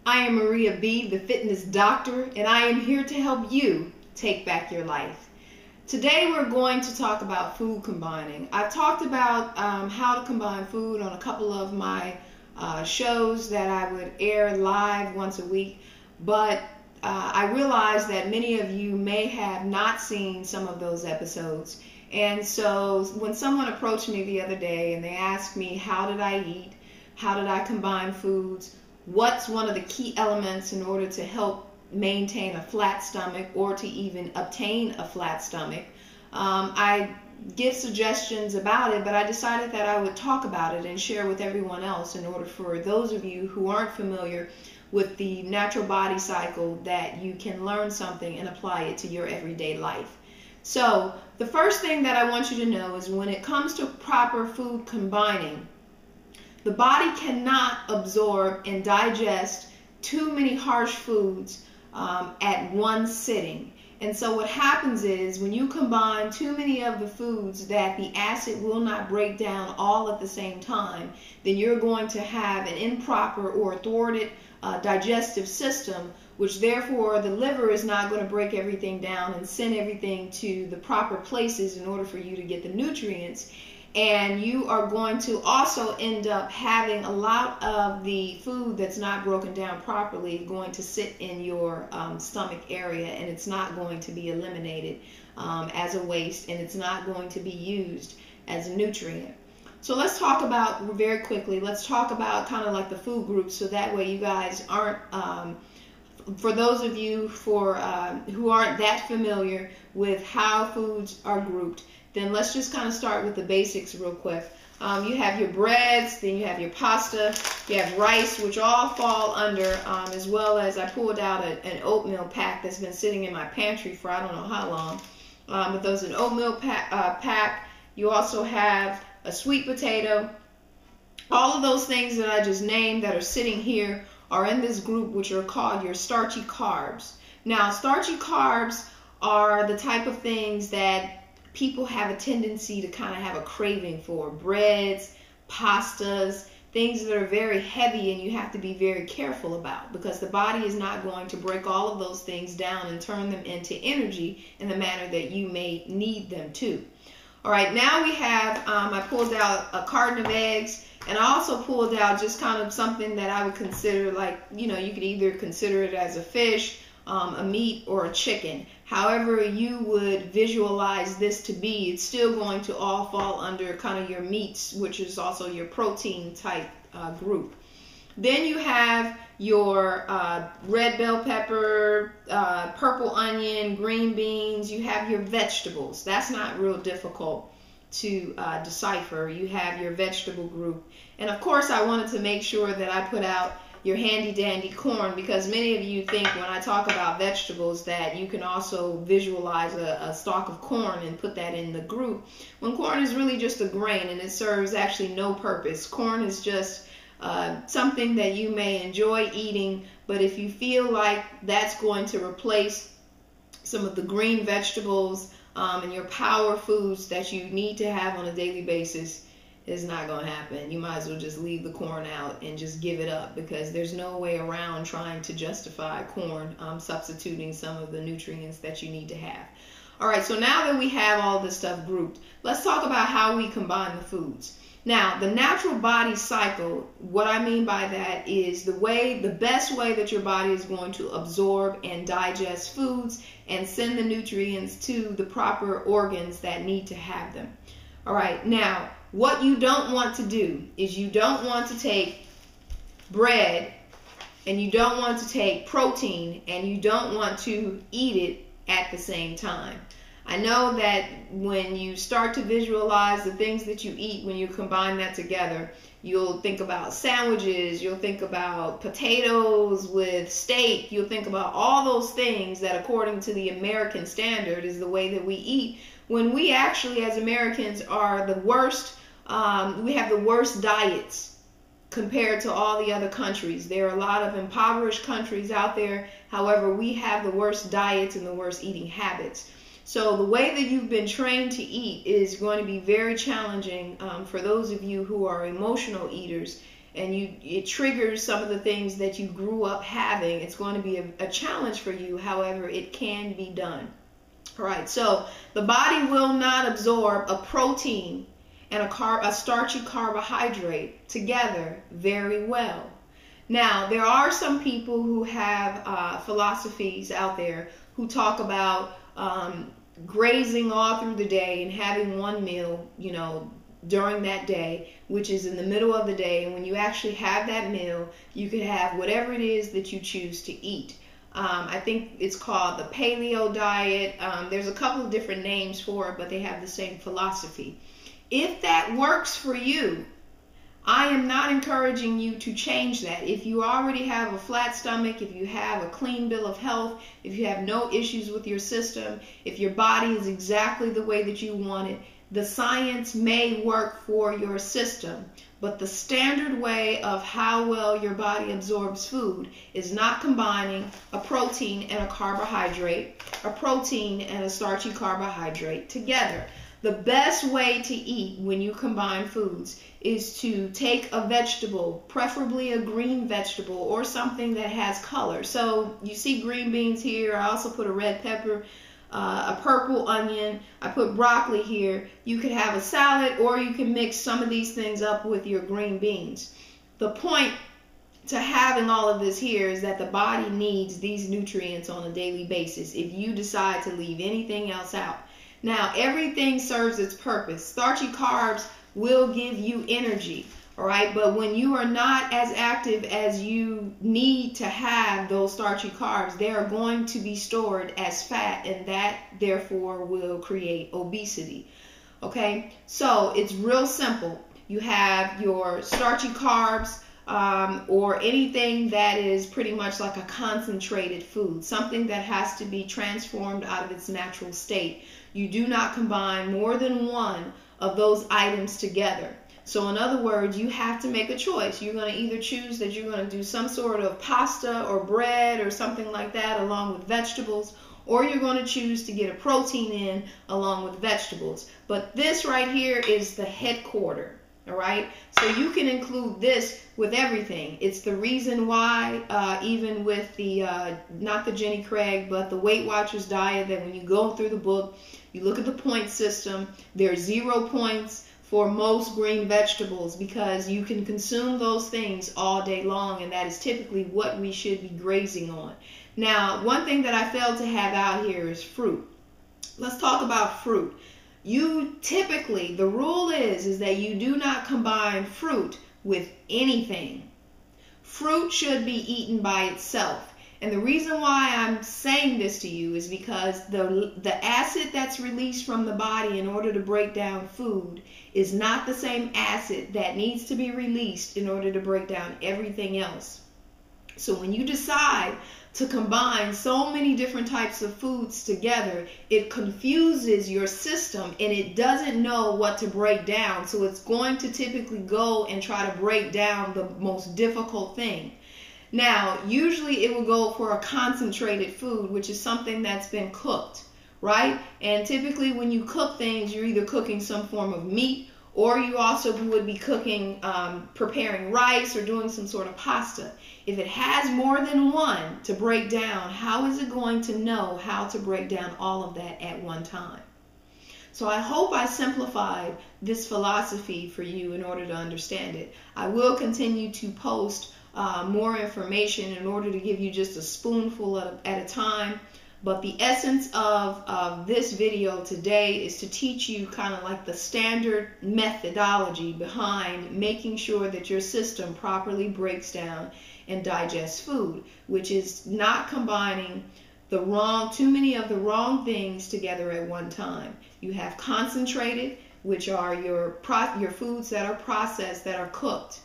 I am Maria B., the fitness doctor, and I am here to help you take back your life. Today we're going to talk about food combining. I've talked about how to combine food on a couple of my shows that I would air live once a week, but I realize that many of you may have not seen some of those episodes. And so when someone approached me the other day and they asked me, how did I eat? How did I combine foods? What's one of the key elements in order to help maintain a flat stomach or to even obtain a flat stomach? I give suggestions about it, but I decided that I would talk about it and share with everyone else in order for those of you who aren't familiar with the natural body cycle that you can learn something and apply it to your everyday life. So the first thing that I want you to know is when it comes to proper food combining, the body cannot absorb and digest too many harsh foods at one sitting. And so what happens is when you combine too many of the foods that the acid will not break down all at the same time, then you're going to have an improper or thwarted digestive system, which therefore the liver is not going to break everything down and send everything to the proper places in order for you to get the nutrients. And you are going to also end up having a lot of the food that's not broken down properly going to sit in your stomach area, and it's not going to be eliminated as a waste, and it's not going to be used as a nutrient. So let's talk about, very quickly, let's talk about kind of like the food groups, so that way you guys aren't, for those of you who aren't that familiar with how foods are grouped, then let's just kind of start with the basics real quick. You have your breads, then you have your pasta, you have rice, which all fall under, as well as I pulled out an oatmeal pack that's been sitting in my pantry for I don't know how long. But there's an oatmeal pack. You also have a sweet potato. All of those things that I just named that are sitting here are in this group, which are called your starchy carbs. Now, starchy carbs are the type of things that people have a tendency to kind of have a craving for. Breads, pastas, things that are very heavy and you have to be very careful about, because the body is not going to break all of those things down and turn them into energy in the manner that you may need them to. All right, now we have, I pulled out a carton of eggs, and I also pulled out just kind of something that I would consider like, you know, you could either consider it as a fish, a meat, or a chicken. However you would visualize this to be, it's still going to all fall under kind of your meats, which is also your protein type group. Then you have your red bell pepper, purple onion, green beans. You have your vegetables. That's not real difficult to decipher. You have your vegetable group. And of course I wanted to make sure that I put out your handy dandy corn, because many of you think when I talk about vegetables that you can also visualize a stalk of corn and put that in the group, when corn is really just a grain and it serves actually no purpose. Corn is just something that you may enjoy eating, but if you feel like that's going to replace some of the green vegetables and your power foods that you need to have on a daily basis, it's not going to happen. You might as well just leave the corn out and just give it up, because there's no way around trying to justify corn substituting some of the nutrients that you need to have. All right, so now that we have all this stuff grouped, let's talk about how we combine the foods. Now, the natural body cycle, what I mean by that is the best way that your body is going to absorb and digest foods and send the nutrients to the proper organs that need to have them. All right, now, what you don't want to do is you don't want to take bread and you don't want to take protein and you don't want to eat it at the same time. I know that when you start to visualize the things that you eat, when you combine that together, you'll think about sandwiches, you'll think about potatoes with steak, you'll think about all those things that according to the American standard is the way that we eat, when we actually as Americans are the worst. We have the worst diets compared to all the other countries. There are a lot of impoverished countries out there. However, we have the worst diets and the worst eating habits. So the way that you've been trained to eat is going to be very challenging for those of you who are emotional eaters and it triggers some of the things that you grew up having, it's going to be a challenge for you. However, it can be done. All right, so the body will not absorb a protein and a starchy carbohydrate together very well. Now, there are some people who have philosophies out there who talk about grazing all through the day and having one meal, during that day, which is in the middle of the day. And when you actually have that meal, you could have whatever it is that you choose to eat. I think it's called the paleo diet. There's a couple of different names for it, but they have the same philosophy. If that works for you, I am not encouraging you to change that. If you already have a flat stomach, if you have a clean bill of health, if you have no issues with your system, if your body is exactly the way that you want it, the science may work for your system. But the standard way of how well your body absorbs food is not combining a protein and a carbohydrate, a protein and a starchy carbohydrate together. The best way to eat when you combine foods is to take a vegetable, preferably a green vegetable or something that has color. So you see green beans here. I also put a red pepper, a purple onion. I put broccoli here. You could have a salad, or you can mix some of these things up with your green beans. The point to having all of this here is that the body needs these nutrients on a daily basis if you decide to leave anything else out. Now, everything serves its purpose. Starchy carbs will give you energy, all right? But when you are not as active as you need to have those starchy carbs, they are going to be stored as fat, and that therefore will create obesity, okay? So it's real simple. You have your starchy carbs, or anything that is pretty much like a concentrated food, something that has to be transformed out of its natural state. You do not combine more than one of those items together. So in other words, you have to make a choice. You're going to either choose that you're going to do some sort of pasta or bread or something like that along with vegetables, or you're going to choose to get a protein in along with vegetables. But this right here is the headquarters. All right, so you can include this with everything. It's the reason why even with the, not the Jenny Craig, but the Weight Watchers diet, that when you go through the book, you look at the point system, there's 0 points for most green vegetables because you can consume those things all day long, and that is typically what we should be grazing on. Now, one thing that I failed to have out here is fruit. Let's talk about fruit. You typically, the rule is that you do not combine fruit with anything. Fruit should be eaten by itself. And the reason why I'm saying this to you is because the acid that's released from the body in order to break down food is not the same acid that needs to be released in order to break down everything else. So when you decide to combine so many different types of foods together, it confuses your system and it doesn't know what to break down. So it's going to typically go and try to break down the most difficult thing. Now, usually it will go for a concentrated food, which is something that's been cooked, right? And typically when you cook things, you're either cooking some form of meat, or you also would be cooking, preparing rice or doing some sort of pasta. If it has more than one to break down, how is it going to know how to break down all of that at one time? So I hope I simplified this philosophy for you in order to understand it. I will continue to post more information in order to give you just a spoonful at a time. But the essence of this video today is to teach you kind of like the standard methodology behind making sure that your system properly breaks down and digests food, which is not combining too many of the wrong things together at one time. You have concentrated, which are your foods that are processed, that are cooked,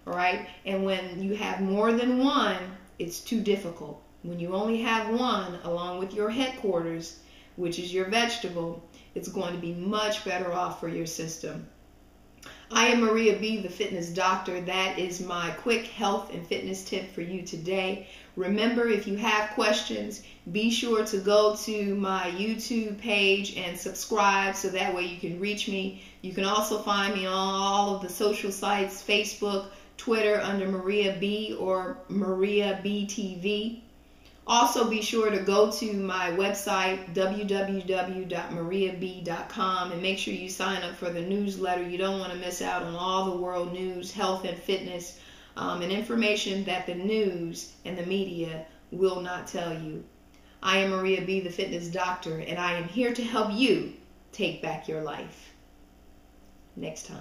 all right? And when you have more than one, it's too difficult. When you only have one along with your headquarters, which is your vegetable, it's going to be much better off for your system. I am Maria B, the fitness doctor. That is my quick health and fitness tip for you today. Remember, if you have questions, be sure to go to my YouTube page and subscribe so that way you can reach me. You can also find me on all of the social sites, Facebook, Twitter under Maria B or Maria B TV. Also, be sure to go to my website, www.mariab.com, and make sure you sign up for the newsletter. You don't want to miss out on all the world news, health and fitness, and information that the news and the media will not tell you. I am Maria B, the fitness doctor, and I am here to help you take back your life. Next time.